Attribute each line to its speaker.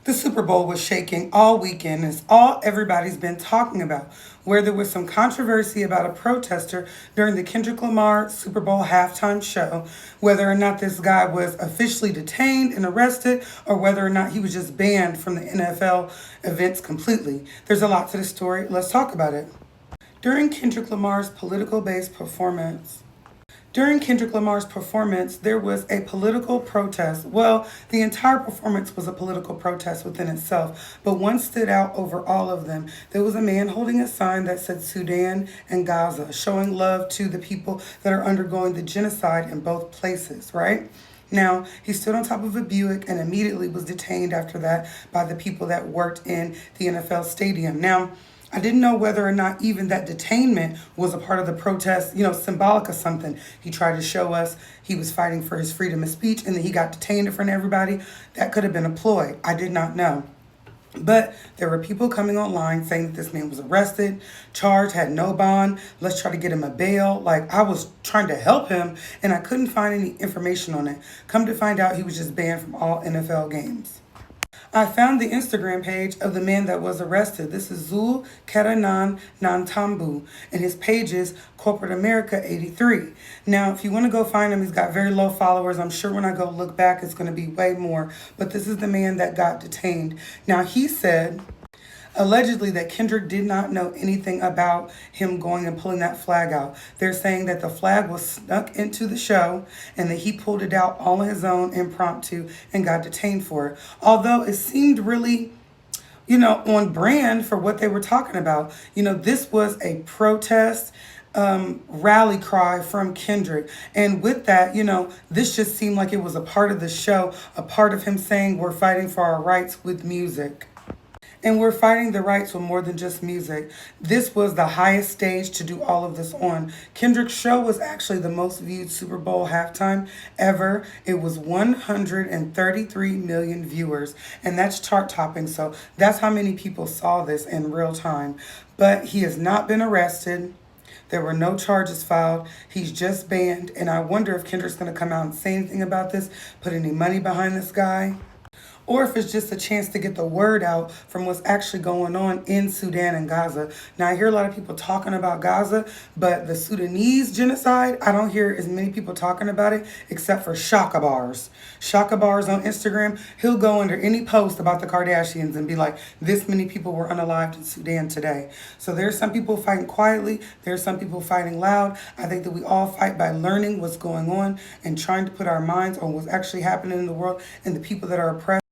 Speaker 1: The Super Bowl was shaking all weekend. It's all everybody's been talking about. Where there was some controversy about a protester during the Kendrick Lamar Super Bowl halftime show, whether or not this guy was officially detained and arrested, or whether or not he was just banned from the NFL events completely. There's a lot to the story. Let's talk about it. During Kendrick Lamar's political-based performance, During Kendrick Lamar's performance, there was a political protest. Well, the entire performance was a political protest within itself, but one stood out over all of them. There was a man holding a sign that said Sudan and Gaza, showing love to the people that are undergoing the genocide in both places, right? Now, he stood on top of a Buick and immediately was detained after that by the people that worked in the NFL stadium. Now, I didn't know whether or not even that detainment was a part of the protest, symbolic of something. He tried to show us he was fighting for his freedom of speech and then he got detained in front of everybody. That could have been a ploy. I did not know. But there were people coming online saying that this man was arrested, charged, had no bond. Let's try to get him a bail. Like, I was trying to help him and I couldn't find any information on it. Come to find out, he was just banned from all NFL games. I found the Instagram page of the man that was arrested. This is Zul Keranan Nantambu, and his page is Corporate America 83. Now, if you want to go find him, he's got very low followers. I'm sure when I go look back, it's going to be way more. But this is the man that got detained. Now, he said allegedly that Kendrick did not know anything about him going and pulling that flag out. They're saying that the flag was snuck into the show and that he pulled it out all on his own impromptu and got detained for it. Although it seemed really, on brand for what they were talking about. This was a protest rally cry from Kendrick. And with that, this just seemed like it was a part of the show, a part of him saying we're fighting for our rights with music. And we're fighting the rights with more than just music. This was the highest stage to do all of this on. Kendrick's show was actually the most viewed Super Bowl halftime ever. It was 133 million viewers, and that's chart topping. So that's how many people saw this in real time. But he has not been arrested. There were no charges filed. He's just banned. And I wonder if Kendrick's going to come out and say anything about this, put any money behind this guy, or if it's just a chance to get the word out from what's actually going on in Sudan and Gaza. Now, I hear a lot of people talking about Gaza, but the Sudanese genocide, I don't hear as many people talking about it except for Shaka Bars. Shaka Bars on Instagram, he'll go under any post about the Kardashians and be like, this many people were unalived in Sudan today. So there's some people fighting quietly, there's some people fighting loud. I think that we all fight by learning what's going on and trying to put our minds on what's actually happening in the world and the people that are oppressed.